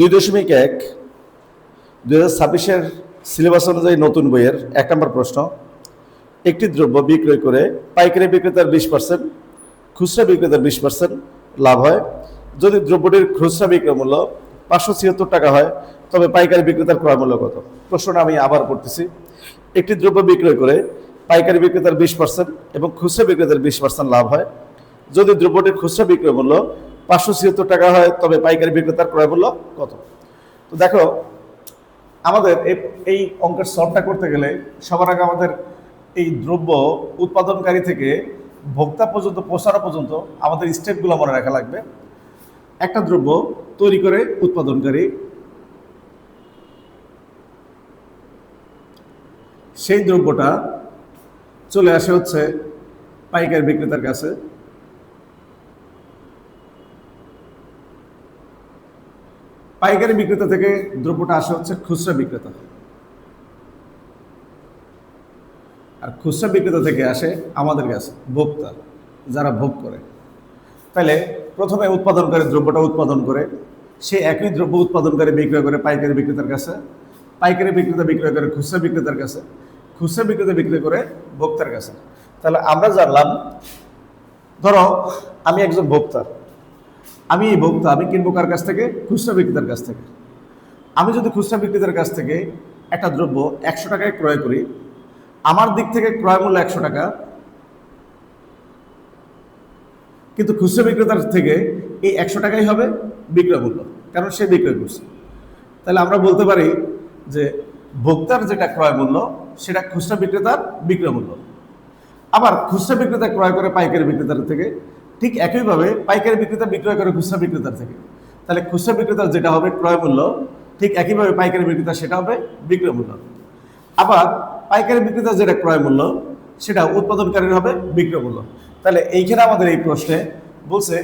2.1 2026-এর syllabus অনুযায়ী নতুন বইয়ের 1 নম্বর প্রশ্ন। একটি দ্রব্য বিক্রয় করে পাইকারি বিক্রেতার 20%, খুচরা বিক্রেতার 20% লাভ হয় যদি দ্রব্যটির খুচরা বিক্রয় মূল্য 576 টাকা হয়, তবে পাইকারি বিক্রেতার ক্রয় মূল্য কত? প্রশ্নটা আমি আবার পড়তেছি। একটি দ্রব্য বিক্রয় করে পাইকারি বিক্রেতার 20% এবং খুচরা বিক্রেতার 20% লাভ হয় যদি দ্রব্যটির খুচরা বিক্রয় মূল্য 576 টাকা হয়, তবে পাইকারি বিক্রেতার ক্রয় মূল্য কত? তো দেখো, আমাদের এই অঙ্কের সলভটা করতে গেলে সবার আগে আমাদের এই দ্রব্য উৎপাদনকারী থেকে ভোক্তা পর্যন্ত পৌঁছানো পর্যন্ত আমাদের স্টেপগুলো মনে রাখা লাগবে। একটা দ্রব্য তৈরি করে উৎপাদনকারী, সেই দ্রব্যটা চলে আসে হচ্ছে পাইকারি বিক্রেতার কাছে। পাইকারি বিক্রেতা থেকে দ্রব্যটা আসে হচ্ছে খুচরা বিক্রেতা, আর খুচরা বিক্রেতা থেকে আসে আমাদের কাছে ভোক্তা, যারা ভোগ করে। তাহলে প্রথমে উৎপাদনকারী দ্রব্যটা উৎপাদন করে, সে একই দ্রব্য উৎপাদনকারী বিক্রয় করে পাইকারি বিক্রেতার কাছে, পাইকারি বিক্রেতা বিক্রয় করে খুচরা বিক্রেতার কাছে, খুচরা বিক্রেতা বিক্রয় করে ভোক্তার কাছে। তাহলে আমরা জানলাম, ধরো আমি একজন ভোক্তা, আমি এই ভোক্তা, আমি কিনবো কার কাছ থেকে? খুচরা বিক্রেতার কাছ থেকে। আমি যদি খুচরা বিক্রেতার কাছ থেকে একটা দ্রব্য 100 টাকায় ক্রয় করি, আমার দিক থেকে ক্রয় মূল্য 100 টাকা, কিন্তু খুচরা বিক্রেতার থেকে এই 100 টাকাই হবে বিক্রয় মূল্য, কারণ সে বিক্রয় করছে। তাহলে আমরা বলতে পারি যে ভোক্তার যেটা ক্রয় মূল্য সেটা খুচরা বিক্রেতার বিক্রয় মূল্য। আবার খুচরা বিক্রেতা ক্রয় করে পাইকারি বিক্রেতার থেকে, ঠিক একইভাবে পাইকারি বিক্রেতা বিক্রয় করে খুচরা বিক্রেতার থেকে। তাহলে খুচরা বিক্রেতার যেটা হবে ক্রয় মূল্য, ঠিক একইভাবে পাইকারি বিক্রেতা সেটা হবে বিক্রয় মূল্য। আবার পাইকারি বিক্রেতার যেটা ক্রয় মূল্য সেটা উৎপাদনকারীর হবে বিক্রয় মূল্য। তাহলে এইখানে আমাদের এই প্রশ্নে বলছে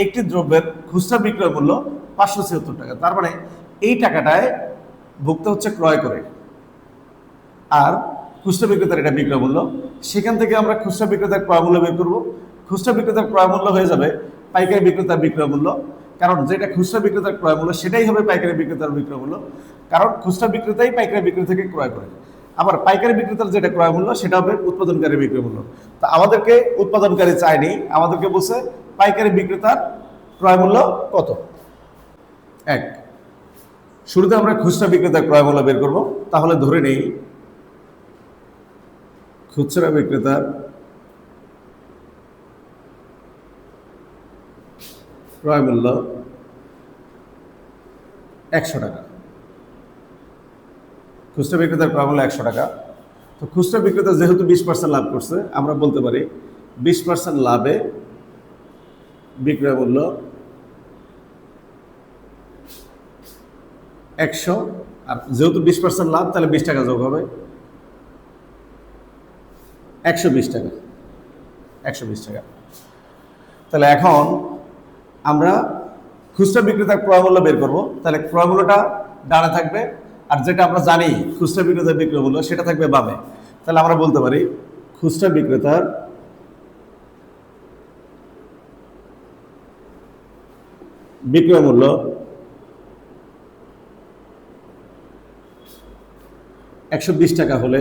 একটি দ্রব্যের খুচরা বিক্রয় মূল্য 576 টাকা। তার মানে এই টাকাটায় ভোক্তা হচ্ছে ক্রয় করে, আর খুচরা বিক্রেতার এটা বিক্রয় মূল্য। সেখান থেকে আমরা খুচরা বিক্রেতার ক্রয় মূল্য বের করবো। খুচরা বিক্রেতার ক্রয় মূল্য হয়ে যাবে পাইকারি বিক্রেতার বিক্রয় মূল্য, কারণ যেটা খুচরা বিক্রেতার ক্রয় মূল্য সেটাই হবে পাইকারি বিক্রেতার বিক্রয় মূল্য, কারণ খুচরা বিক্রেতাই পাইকারি বিক্রেতা থেকে ক্রয় করে। আবার পাইকারি বিক্রেতার যেটা ক্রয় মূল্য সেটা হবে উৎপাদনকারী বিক্রয় মূল্য। তা আমাদেরকে উৎপাদনকারী চায়নি, আমাদেরকে বলছে পাইকারি বিক্রেতার ক্রয় মূল্য কত। এক, শুরুতে আমরা খুচরা বিক্রেতার ক্রয় মূল্য বের করব। তাহলে ধরে নেই খুচরা বিক্রেতার ক্রয় মূল্য 100 টাকা। খুচরা বিক্রেতার ক্রয় মূল্য 100 টাকা। তো খুচরা বিক্রেতা যেহেতু 20% লাভ করছে, আমরা বলতে পারি 20% লাভে বিক্রয় মূল্য 100, আর যেহেতু 20% লাভ তাহলে 20 টাকা যোগ হবে, 120 টাকা। 120 টাকা। তাহলে এখন আমরা খুচরা বিক্রেতার ক্রয় মূল্য বের করব। তাহলে ক্রয় মূল্যটা ডানে থাকবে, আর যেটা আমরা জানি খুচরা বিক্রেতার বিক্রয় মূল্য সেটা থাকবে বামে। তাহলে আমরা বলতে পারি খুচরা বিক্রেতার বিক্রয় মূল্য 120 টাকা হলে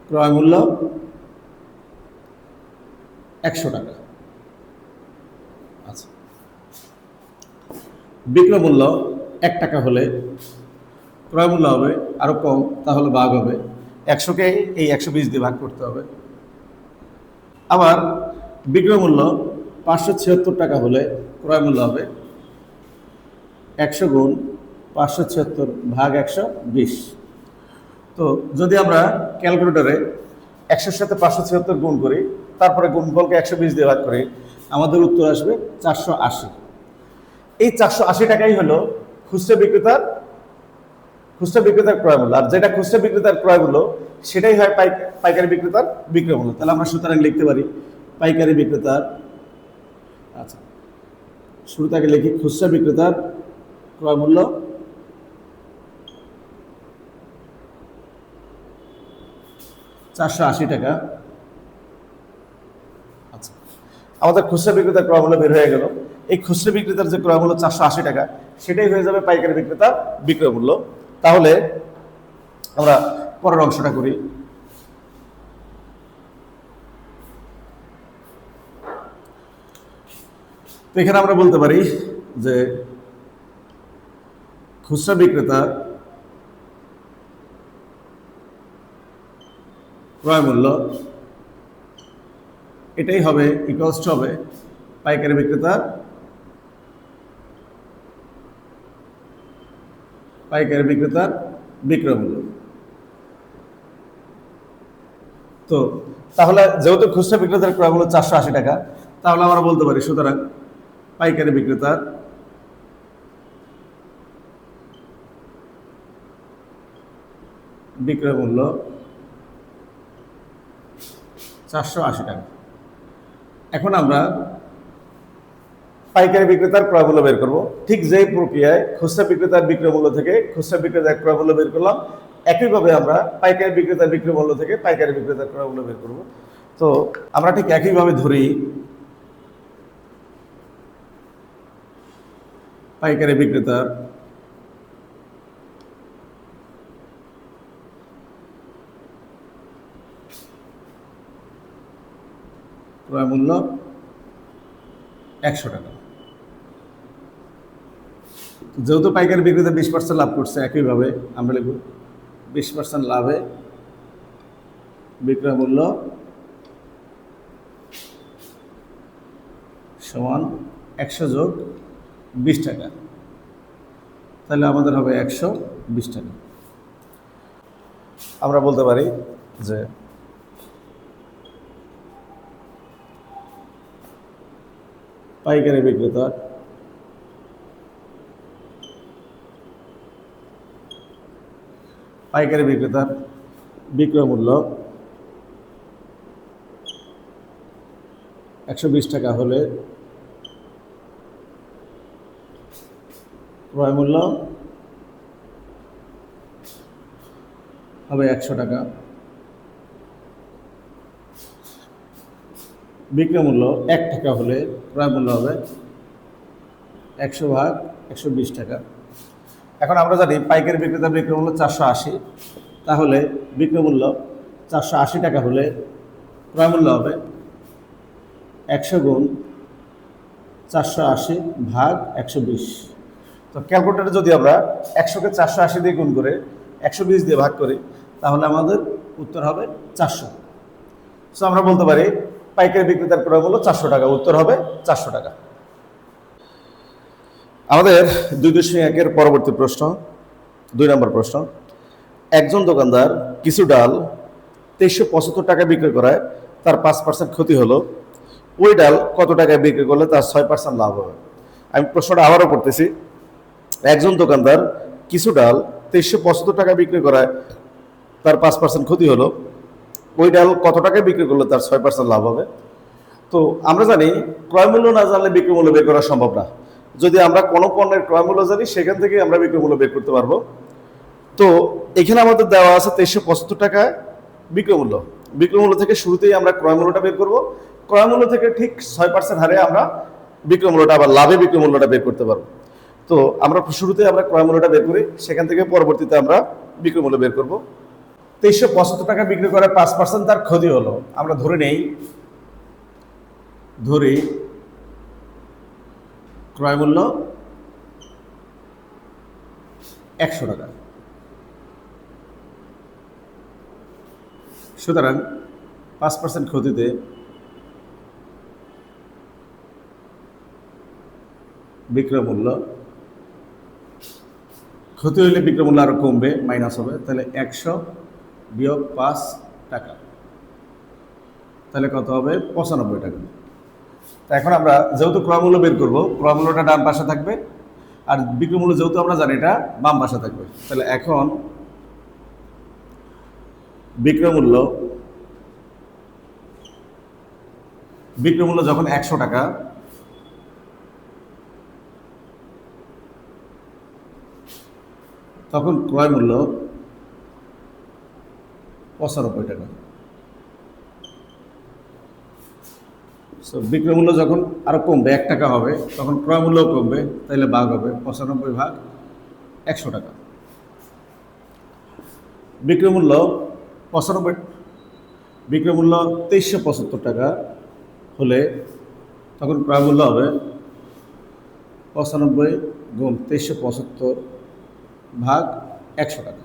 ক্রয় মূল্য 100 টাকা। আচ্ছা, বিক্রয় মূল্য 1 টাকা হলে ক্রয় মূল্য হবে আরো কম, তাহলে ভাগ হবে 100কে এই 120 দিয়ে ভাগ করতে হবে। আবার বিক্রয় মূল্য 576 টাকা হলে ক্রয় মূল্য হবে 100 গুণ 576 ভাগ 120। তো যদি আমরা ক্যালকুলেটরে 100-র সাথে 576 গুণ করি, তারপরে গুণফলকে 120 দিয়ে ভাগ করি, আমাদের উত্তর আসবে 480। এই 480 টাকাই হলো খুচরা বিক্রেতার ক্রয় মূল্য, আর যেটা খুচরা বিক্রেতার ক্রয় মূল্য সেটাই হয় পাইকারি বিক্রেতার বিক্রয় মূল্য। তাহলে আমরা সুতরাং লিখতে পারি পাইকারি বিক্রেতার, আচ্ছা শুরুতে আগে লিখি খুচরা বিক্রেতার ক্রয় মূল্য 480 টাকা। আচ্ছা, আমাদের খুচরা বিক্রেতার ক্রয় মূল্য বের হয়ে গেল। এই খুচরা বিক্রেতার যে ক্রয় মূল্য 480 টাকা, সেটাই হয়ে যাবে পাইকারি বিক্রেতার বিক্রয় মূল্য। তাহলে আমরা পরের অংশটা করি। তো এখানে আমরা বলতে পারি যে খুচরা বিক্রেতার ক্রয় মূল্য এটাই হবে ইকুয়ালস টু হবে পাইকারি বিক্রেতার বিক্রয় মূল্য। তো তাহলে যেহেতু খুচরা বিক্রেতার ক্রয় মূল্য 480 টাকা, তাহলে আমরা বলতে পারি সুতরাং পাইকারি বিক্রেতার বিক্রয় মূল্য 480 টাকা। এখন আমরা পাইকারি বিক্রেতার ক্রয় মূল্য বের করব। ঠিক যেই প্রক্রিয়ায় খুচরা বিক্রেতার বিক্রয় মূল্য থেকে খুচরা বিক্রেতার ক্রয় মূল্য বের করলাম, একইভাবে আমরা পাইকারি বিক্রেতার বিক্রয় মূল্য থেকে পাইকারি বিক্রেতার ক্রয় মূল্য বের করব। তো আমরা ঠিক একইভাবে ধরি পাইকারি বিক্রেতার ক্রয় মূল্য 100 টাকা। যেহেতু পাইকারি বিক্রেতা 20% লাভ করছে, একইভাবে আমরা লিখব 20% লাভে বিক্রয় মূল্য সমান 100 যোগ 20 টাকা। তাহলে আমাদের হবে 120 টাকা। আমরা বলতে পারি যে পাইকারি বিক্রেতার বিক্রয় মূল্য 120 টাকা হলে ক্রয় মূল্য হবে 100 টাকা। বিক্রয় মূল্য 1 টাকা হলে ক্রয় মূল্য হবে 100 ভাগ 120 টাকা। এখন আমরা জানি পাইকারি বিক্রেতার বিক্রয় মূল্য 480, তাহলে বিক্রয় মূল্য 480 টাকা হলে ক্রয় মূল্য হবে 100 গুণ 480 ভাগ 120। তো ক্যালকুলেটরে যদি আমরা 100কে 480 দিয়ে গুণ করে 120 দিয়ে ভাগ করি, তাহলে আমাদের উত্তর হবে 400। সো আমরা বলতে পারি পাইকারি বিক্রেতার ক্রয় মূল্য 400 টাকা। উত্তর হবে 400 টাকা। আমাদের 2.1-এর পরবর্তী প্রশ্ন, 2 নম্বর প্রশ্ন। একজন দোকানদার কিছু ডাল 2375 টাকা বিক্রি করায় তার 5% ক্ষতি হলো। ওই ডাল কত টাকায় বিক্রি করলে তার 6% লাভ হবে? আমি প্রশ্নটা আবারও করতেছি। একজন দোকানদার কিছু ডাল 2375 টাকা বিক্রি করায় তার 5% ক্ষতি হলো। ওই ডাল কত টাকায় বিক্রি করলে তার 6% লাভ হবে? তো আমরা জানি ক্রয় মূল্য না জানলে বিক্রয় মূল্য বের করা সম্ভব না। যদি আমরা কোনো পণ্যের ক্রয় মূল্য জানি, সেখান থেকে আমরা বিক্রয় মূল্য বের করতে পারবো। তো এখানে আমাদের দেওয়া আছে 2375 টাকা বিক্রয় মূল্য। বিক্রয় মূল্য থেকে শুরুতেই আমরা ক্রয় মূল্যটা বের করব। ক্রয় মূল্য থেকে ঠিক 6% হারে আমরা বিক্রয় মূল্যটা আবার লাভে বিক্রয় মূল্যটা বের করতে পারবো। তো আমরা শুরুতেই আমরা ক্রয় মূল্যটা বের করি, সেখান থেকে পরবর্তীতে আমরা বিক্রয় মূল্য বের করব। 2375 টাকা বিক্রি করে 5% তার ক্ষতি হলো। আমরা ধরি ক্রয় মূল্য 100 টাকা। সুতরাং 5% ক্ষতিতে বিক্রয় মূল্য, ক্ষতি হইলে বিক্রয় মূল্য আরো কমবে, মাইনাস হবে। তাহলে 100 বিয়োগ 5 টাকা, তাহলে কত হবে? 95 টাকা। এখন আমরা যেহেতু ক্রয় মূল্য বের করবো, ক্রয় মূল্যটা ডান পাশে থাকবে, আর বিক্রয় মূল্য যেহেতু আমরা জানি এটা বাম পাশে থাকবে। তাহলে এখন বিক্রয় মূল্য যখন 100 টাকা, তখন ক্রয় মূল্য 95 টাকা। সো বিক্রয় মূল্য যখন আরো কমবে 1 টাকা হবে তখন ক্রয় মূল্যও কমবে, তাইলে ভাগ হবে 95 ভাগ 100 টাকা। বিক্রয় মূল্য 95, বিক্রয় মূল্য 2375 টাকা হলে তখন ক্রয় মূল্য হবে 95 গুণ 2375 ভাগ 100 টাকা।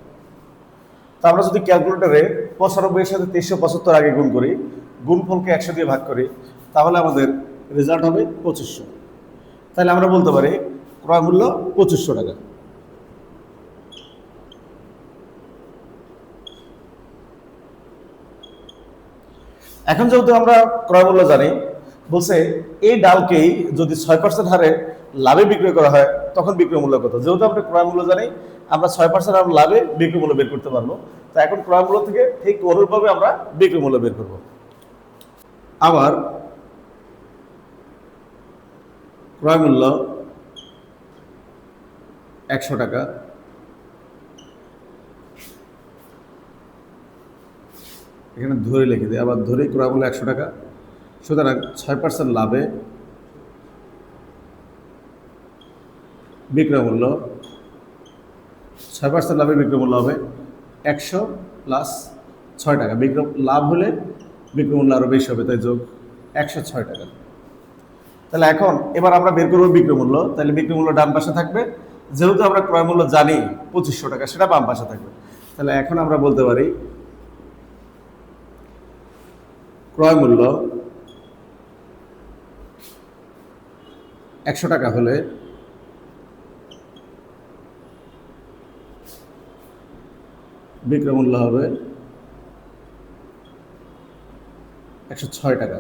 তো আমরা যদি ক্যালকুলেটরে 95 এর সাথে 2375 আগে গুণ করি, গুণফলকে 100 দিয়ে ভাগ করি, তাহলে আমাদের রেজাল্ট হবে 2500। তাহলে আমরা বলতে পারি ক্রয় মূল্য 2500 টাকা। এখন যেহেতু আমরা ক্রয় মূল্য জানি, বলছে এই ডালকেই যদি 6% হারে লাভে বিক্রয় করা হয় তখন বিক্রয় মূল্য কত। যেহেতু আমরা ক্রয় মূল্য জানি, আমরা 6% হারে লাভে বিক্রয় মূল্য বের করতে পারবো। তো এখন ক্রয় মূল্য থেকে ঠিক অনুরূপভাবে আমরা বিক্রয় মূল্য বের করব। আবার ক্রয় মূল্য 100 টাকা, এখানে ধরে লিখে দিই, আবার ধরে ক্রয় মূল্য 100 টাকা। সুতরাং 6% লাভে বিক্রয় মূল্য, 6% লাভে বিক্রয় মূল্য হবে 100 প্লাস 6 টাকা। বিক্রয় লাভ হলে বিক্রয় মূল্য আরও বেশি হবে, তাই যোগ 106 টাকা। তাহলে এখন এবার আমরা বের করবো বিক্রয় মূল্য। তাহলে বিক্রয় মূল্য ডান পাশে থাকবে, যেহেতু আমরা ক্রয় মূল্য জানি 2500 টাকা, সেটা বাম পাশে থাকবে। তাহলে এখন আমরা বলতে পারি ক্রয় মূল্য 100 টাকা হলে বিক্রয় মূল্য হবে 106 টাকা।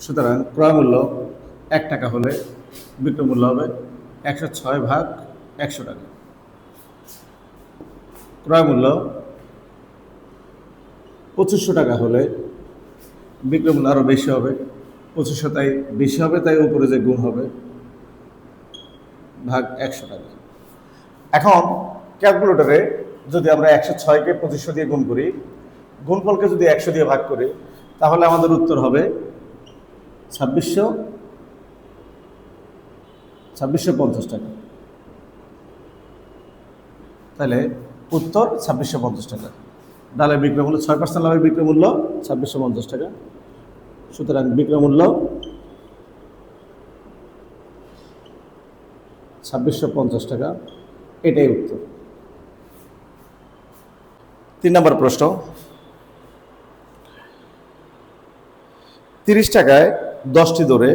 সুতরাং ক্রয় মূল্য 1 টাকা হলে বিক্রয় মূল্য হবে 106 ভাগ 100 টাকা। ক্রয় মূল্য 2500 টাকা হলে বিক্রয় মূল্য আরও বেশি হবে, 2500 তাই বেশি হবে, তাই উপরে যে গুণ হবে ভাগ 100 টাকা। এখন ক্যালকুলেটরে যদি আমরা 106কে 2500 দিয়ে গুণ করি, গুণফলকে যদি 100 দিয়ে ভাগ করি, তাহলে আমাদের উত্তর হবে 2650 টাকা। তাহলে উত্তর 2650 টাকা। ডালের বিক্রয় মূল্য 6% লাভের বিক্রয় মূল্য 2650 টাকা। সুতরাং বিক্রয় মূল্য 2650 টাকা, এটাই উত্তর। 3 নম্বর প্রশ্ন, 30 টাকায় 10টি দরে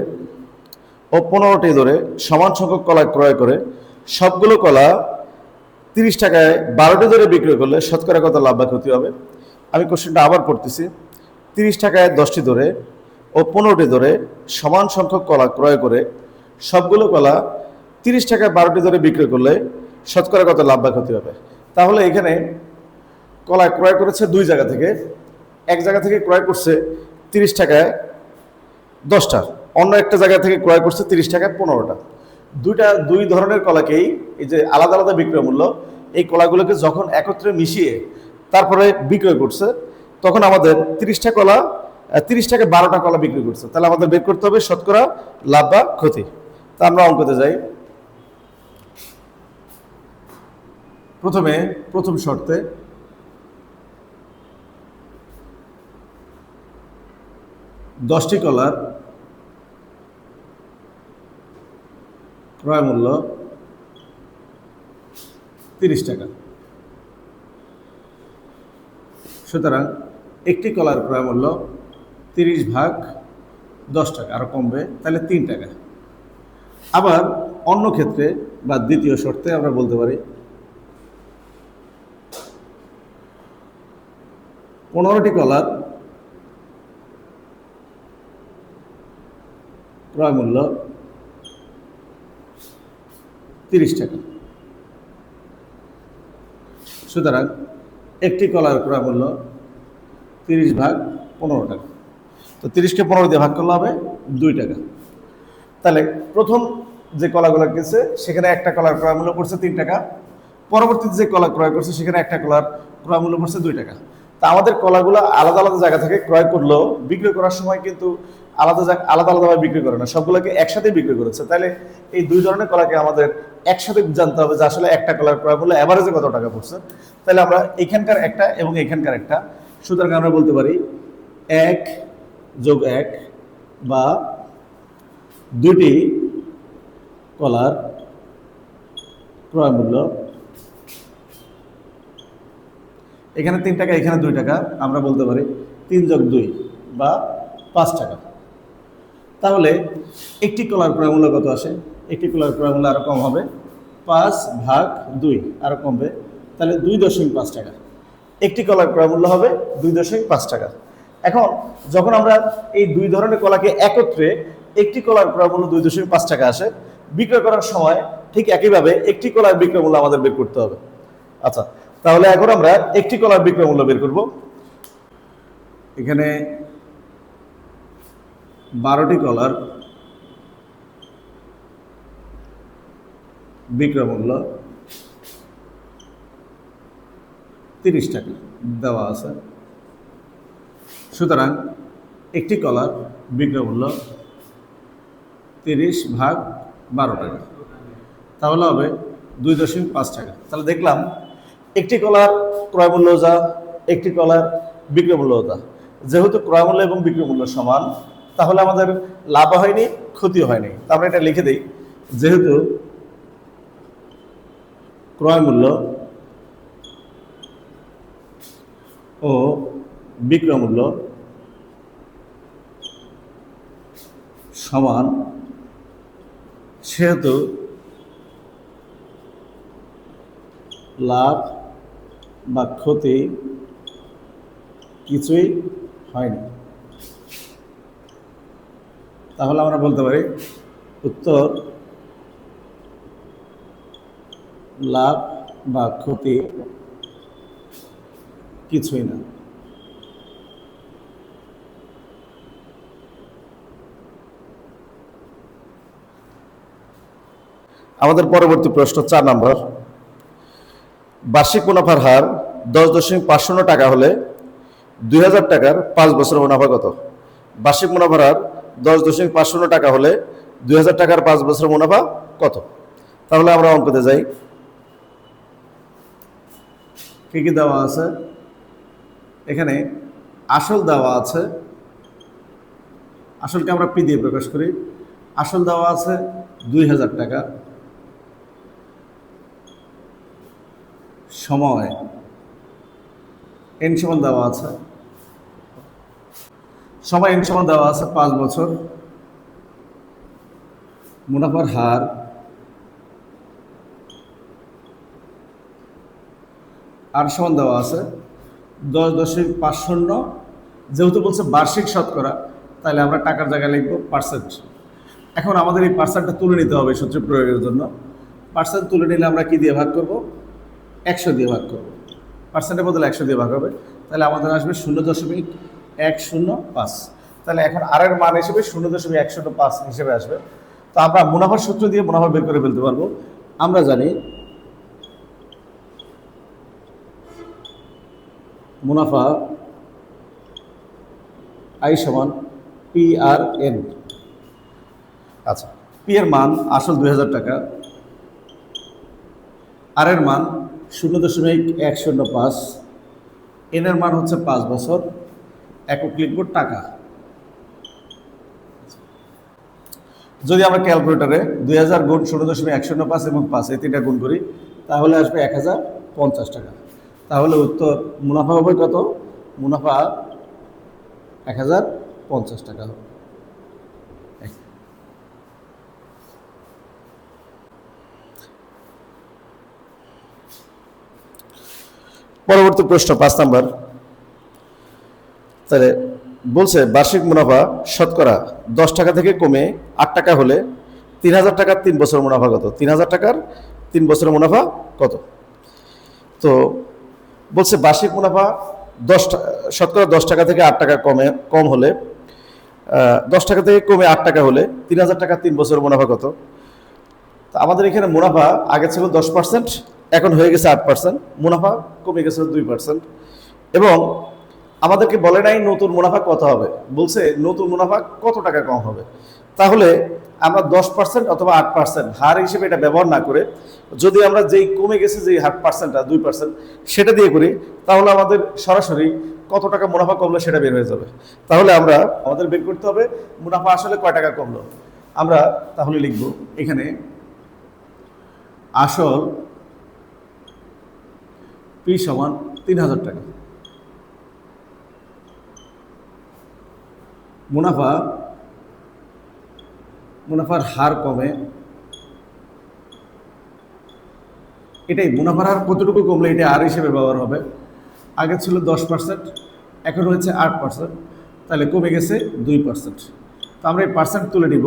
ও 15টি দরে সমান সংখ্যক কলা ক্রয় করে সবগুলো কলা 30 টাকায় 12টি দরে বিক্রয় করলে শতকরা কত লাভ বা ক্ষতি হবে। আমি কোশ্চেনটা আবার পড়তেছি। 30 টাকায় 10টি দরে ও 15টি দরে সমান সংখ্যক কলা ক্রয় করে সবগুলো কলা 30 টাকায় 12টি দরে বিক্রয় করলে শতকরা কত লাভ বা ক্ষতি হবে। তাহলে এখানে কলা ক্রয় করেছে দুই জায়গা থেকে। এক জায়গা থেকে ক্রয় করছে 30 টাকায় 10টা, অন্য একটা জায়গা থেকে ক্রয় করছে 30 টাকায় 15টা। দুই ধরনের কলাকেই এই যে আলাদা আলাদা বিক্রয় মূল্য, এই কলাগুলোকে যখন একত্রে মিশিয়ে তারপরে বিক্রয় করছে, তখন আমাদের 30 টাকা 12টা কলা বিক্রি করছে। তাহলে আমাদের বের করতে হবে শতকরা লাভ বা ক্ষতি। তা আমরা অঙ্কতে যাই। প্রথম শর্তে দশটি কলার ক্রয় মূল্য 30 টাকা। সুতরাং একটি কলার ক্রয় মূল্য 30 ভাগ 10 টাকা, আরো কমবে, তাহলে 3 টাকা। আবার অন্য ক্ষেত্রে বা দ্বিতীয় শর্তে আমরা বলতে পারি 15টি কলার ক্রয় মূল্য 30 টাকা। সুতরাং একটি কলার ক্রয় মূল্য 30 ভাগ 15 টাকা। তো 30কে 15 দিয়ে ভাগ করলে হবে 2 টাকা। তাহলে প্রথম যে কলাগুলো কিনছে সেখানে একটা কলার ক্রয় মূল্য পড়ছে 3 টাকা, পরবর্তীতে যে কলা ক্রয় করছে সেখানে একটা কলার ক্রয় মূল্য পড়ছে 2 টাকা। তা আমাদের কলাগুলো আলাদা আলাদা জায়গা থেকে ক্রয় করলেও বিক্রি করার সময় কিন্তু আলাদা আলাদা আলাদাভাবে বিক্রি করে না, সবগুলোকে একসাথে বিক্রি করেছে। তাহলে এই দুই ধরনের কলাকে আমাদের একসাথে জানতে হবে যে আসলে একটা কলার ক্রয় মূল্য অ্যাভারেজে কত টাকা পড়ছে। তাহলে আমরা এখানকার একটা এবং এখানকার একটা, সুতরাং আমরা বলতে পারি 1+1 বা দুটি কলার ক্রয় মূল্য, এখানে 3 টাকা এখানে 2 টাকা, আমরা বলতে পারি 3+2 বা 5 টাকা। তাহলে একটি কলার ক্রয় মূল্য কত আসে? একটি কলার ক্রয় মূল্য আরো কম হবে, 5/2 আরো কমবে, তাহলে 2.5 টাকা। একটি কলার ক্রয় মূল্য হবে 2.5 টাকা। এখন যখন আমরা এই দুই ধরনের কলাকে একত্রে একটি কলার ক্রয় মূল্য 2.5 টাকা আসে, বিক্রয় করার সময় ঠিক একইভাবে একটি কলার বিক্রয় মূল্য আমাদের বের করতে হবে। আচ্ছা, তাহলে এখন আমরা একটি কলার বিক্রয় মূল্য বের করব। এখানে 12টি কলার বিক্রয় মূল্য 30 টাকা দেওয়া আছে। সুতরাং একটি কলার বিক্রয় মূল্য 30/12 টাকা, তাহলে হবে 2.5 টাকা। তাহলে দেখলাম একটি কলার ক্রয় মূল্য যা, একটি কলার বিক্রয় মূল্য যা, যেহেতু ক্রয় মূল্য এবং বিক্রয় মূল্য সমান, তাহলে আমাদের লাভ হয়নি, ক্ষতি হয়নি। তারপরে এটা লিখে দিই, যেহেতু ক্রয় মূল্য ও বিক্রয় মূল্য সমান, সেহেতু লাভ বা ক্ষতি কিছুই হয়নি। তাহলে আমরা বলতে পারি উত্তর লাভ বা ক্ষতি কিছুই না। আমাদের পরবর্তী প্রশ্ন 4 নম্বর। বার্ষিক মুনাফার হার 10.50 টাকা হলে 2000 টাকার 5 বছরের মুনাফা কত? বার্ষিক মুনাফার হার 10.50 টাকা হলে 2000 টাকার 5 বছরের মুনাফা কত? তাহলে আমরা অঙ্কতে যাই। কি কি দেওয়া আছে? এখানে আসল দেওয়া আছে, আসলকে আমরা পি দিয়ে প্রকাশ করি। আসল দেওয়া আছে 2000 টাকা, সময় এন সমান দেওয়া আছে, সময় এন সমান দেওয়া আছে 5 বছর, মুনাফার হার আর সমান দেওয়া আছে 10.50। যেহেতু বলছে বার্ষিক শতকরা, তাহলে আমরা টাকার জায়গায় লিখব পার্সেন্ট। এখন আমাদের এই পার্সেন্টটা তুলে নিতে হবে সূত্র প্রয়োগের জন্য। পার্সেন্ট তুলে নিলে আমরা কি দিয়ে ভাগ করব? 100 দিয়ে ভাগ করব। পার্সেন্টের বদলে 100 দিয়ে ভাগ হবে, তাহলে আমাদের আসবে 0.105। তাহলে এখন আর এর মান হিসেবে 0.105 হিসেবে আসবে। তো আমরা মুনাফার সূত্র দিয়ে মুনাফা বের করে ফেলতে পারবো। আমরা জানি মুনাফা আই সমান PRN। আচ্ছা, পি এর মান আসল 2000 টাকা, আর এর মান 0.105, এন এর মান হচ্ছে 5 বছর, একক লিখব টাকা। যদি আমরা ক্যালকুলেটরে 2000 গুণ 0.105 এবং 5 এই তিনটা গুণ করি, তাহলে আসবে 1050 টাকা। তাহলে উত্তর মুনাফা হবে কত? মুনাফা 1050 টাকা হবে। পরবর্তী প্রশ্ন 5 নম্বর। তাহলে বলছে বার্ষিক মুনাফা শতকরা 10 টাকা থেকে কমে 8 টাকা হলে 3000 টাকার 3 বছর মুনাফা কত? 3000 টাকার 3 বছরের মুনাফা কত? তো বলছে বার্ষিক মুনাফা শতকরা 10 টাকা থেকে 8 টাকা কম হলে 10 টাকা থেকে কমে 8 টাকা হলে 3000 টাকার 3 বছরের মুনাফা কত? তো আমাদের এখানে মুনাফা আগে ছিল 10%, এখন হয়ে গেছে 8%, মুনাফা কমে গেছে 2%। এবং আমাদেরকে বলে নাই নতুন মুনাফা কত হবে, বলছে নতুন মুনাফা কত টাকা কম হবে। তাহলে আমরা 10% অথবা 8% হার হিসেবে এটা ব্যবহার না করে যদি আমরা যেই কমে গেছে যেই হার পার্সেন্টটা 2% সেটা দিয়ে করি, তাহলে আমাদের সরাসরি কত টাকা মুনাফা কমলো সেটা বের হয়ে যাবে। তাহলে আমাদের বের করতে হবে মুনাফা আসলে কয় টাকা কমলো। আমরা তাহলে লিখব এখানে আসল পি সমান 3000 টাকা, মুনাফার হার কমে, এটাই মুনাফার হার কতটুকু কমলে এটা আর হিসেবে ব্যবহার হবে। আগে ছিল 10%, এখন হয়েছে 8%, তাহলে কমে গেছে 2%। তো আমরা এই পার্সেন্ট তুলে নিব,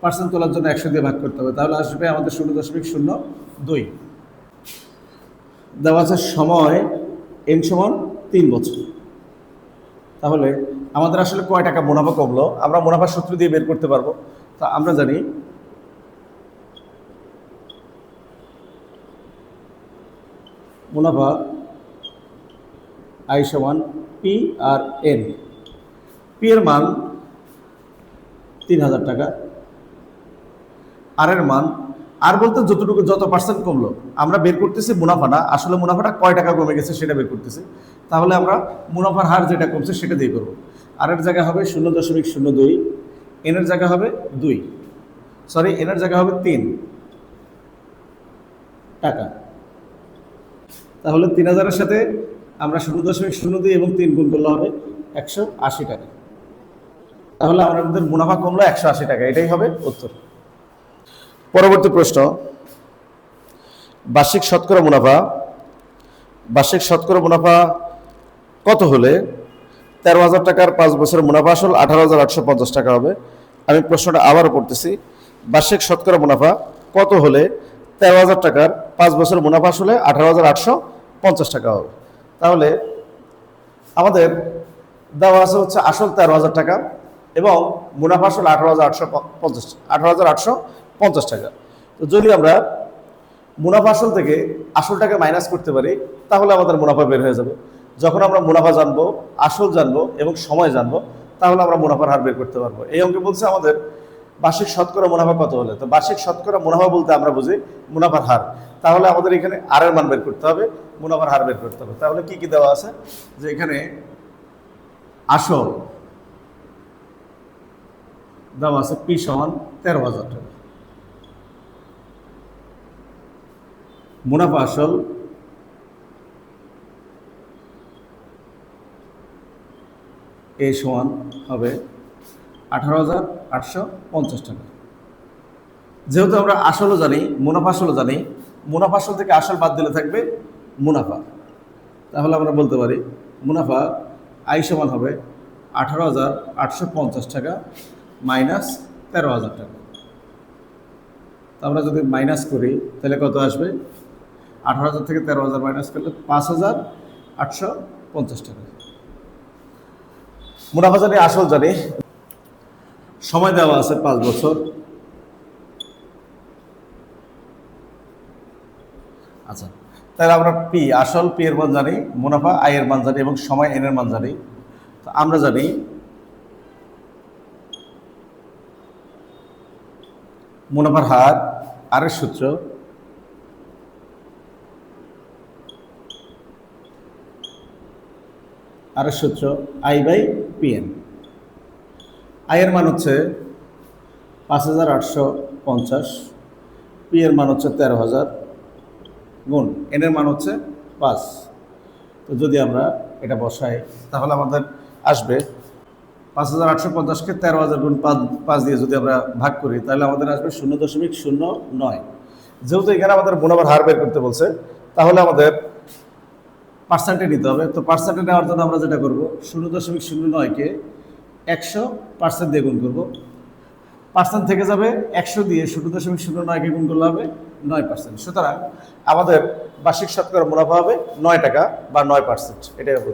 পার্সেন্ট তোলার জন্য 100 দিয়ে ভাগ করতে হবে, তাহলে আসবে আমাদের 0.02। দেওয়া আছে সময় n সমান 3 বছর। তাহলে আমাদের আসলে কয় টাকা মুনাফা কমলো আমরা মুনাফার সূত্র দিয়ে বের করতে পারবো। তা আমরা জানি মুনাফা আই সমান পি আর এন। পি এর মান 3000 টাকা, আর এর মান, আর বলতে যত পার্সেন্ট কমলো, আমরা বের করতেছি মুনাফা না, আসলে মুনাফাটা কয় টাকা কমে গেছে সেটা বের করতেছি। তাহলে আমরা মুনাফার হার যেটা কমছে সেটা দিয়ে করবো। আর এর জায়গা হবে 0.02, এনের জায়গা হবে 2, সরি এনের জায়গা হবে 3 টাকা। তাহলে 3000-এর সাথে আমরা 0.02 এবং 3 গুণ করলে হবে 180 টাকা। তাহলে আমাদের মুনাফা কমলো 180 টাকা, এটাই হবে উত্তর। পরবর্তী প্রশ্ন, বার্ষিক শতকরা মুনাফা কত হলে 13,000 টাকার 5 বছরের মুনাফা আসল 18,850 টাকা হবে। আমি প্রশ্নটা আবারও পড়তেছি, বার্ষিক শতকরা মুনাফা কত হলে 13,000 টাকার 5 বছরের মুনাফা আসলে 18,850 টাকা হবে। তাহলে আমাদের দেওয়া আছে হচ্ছে আসল 13,000 টাকা এবং মুনাফা আসল 18,850 টাকা। তো যদি আমরা মুনাফা আসল থেকে আসল টাকা মাইনাস করতে পারি তাহলে আমাদের মুনাফা বের হয়ে যাবে। যখন আমরা মুনাফা জানবো, আসল জানবো এবং সময় জানবো, তাহলে আমরা মুনাফার হার বের করতে পারবো। এই অঙ্কে বলছে আমাদের বার্ষিক শতকরা মুনাফা কত হলে, তো বার্ষিক শতকরা মুনাফা বলতে আমরা বুঝি মুনাফার হার। তাহলে আমাদের এখানে আর এর মান বের করতে হবে, মুনাফার হার বের করতে হবে। তাহলে কি কি দেওয়া আছে, যে এখানে আসল দেওয়া আছে পি সমান 13,000 টাকা, মুনাফা আসল এ সমান হবে 18,850 টাকা। যেহেতু আমরা আসলও জানি মুনাফা আসলও জানি, মুনাফা আসল থেকে আসল বাদ দিলে থাকবে মুনাফা। তাহলে আমরা বলতে পারি মুনাফা আই সমান হবে 18,850 টাকা মাইনাস 13,000 টাকা। তো আমরা যদি মাইনাস করি তাহলে কত আসবে, 18,000 থেকে 13,000 মাইনাস করলে 5,850 টাকা। মুনাফা জানি, আসল জানি, সময় দেওয়া আছে 5 বছর। আচ্ছা, তাহলে আমরা পি আসল পি এর মান জানি, মুনাফা আই এর মান জানি এবং সময় এন এর মান জানি। তো আমরা জানি মুনাফার হার আর এর সূত্র I by P N. I এর মান হচ্ছে 5,850, পি এর মান হচ্ছে 13,000 গুণ এন এর মান হচ্ছে 5। তো যদি আমরা এটা বসাই তাহলে আমাদের আসবে 5,850-কে 13,000 গুণ 5 দিয়ে যদি আমরা ভাগ করি তাহলে আমাদের আসবে 0.09। যেহেতু এখানে আমাদের মুনাফার হার বের করতে বলছে তাহলে আমাদের পার্সেন্টে নিতে হবে। তো পার্সেন্টে নেওয়ার জন্য আমরা যেটা করবো 0.09-কে 100% দিয়ে গুণ করবো। পার্সেন্ট থেকে যাবে 100 দিয়ে 0.09-কে গুণ করলে হবে 9%। সুতরাং আমাদের বার্ষিক শতকরা মুনাফা হবে 9 টাকা বা 9%, এটাই হবে।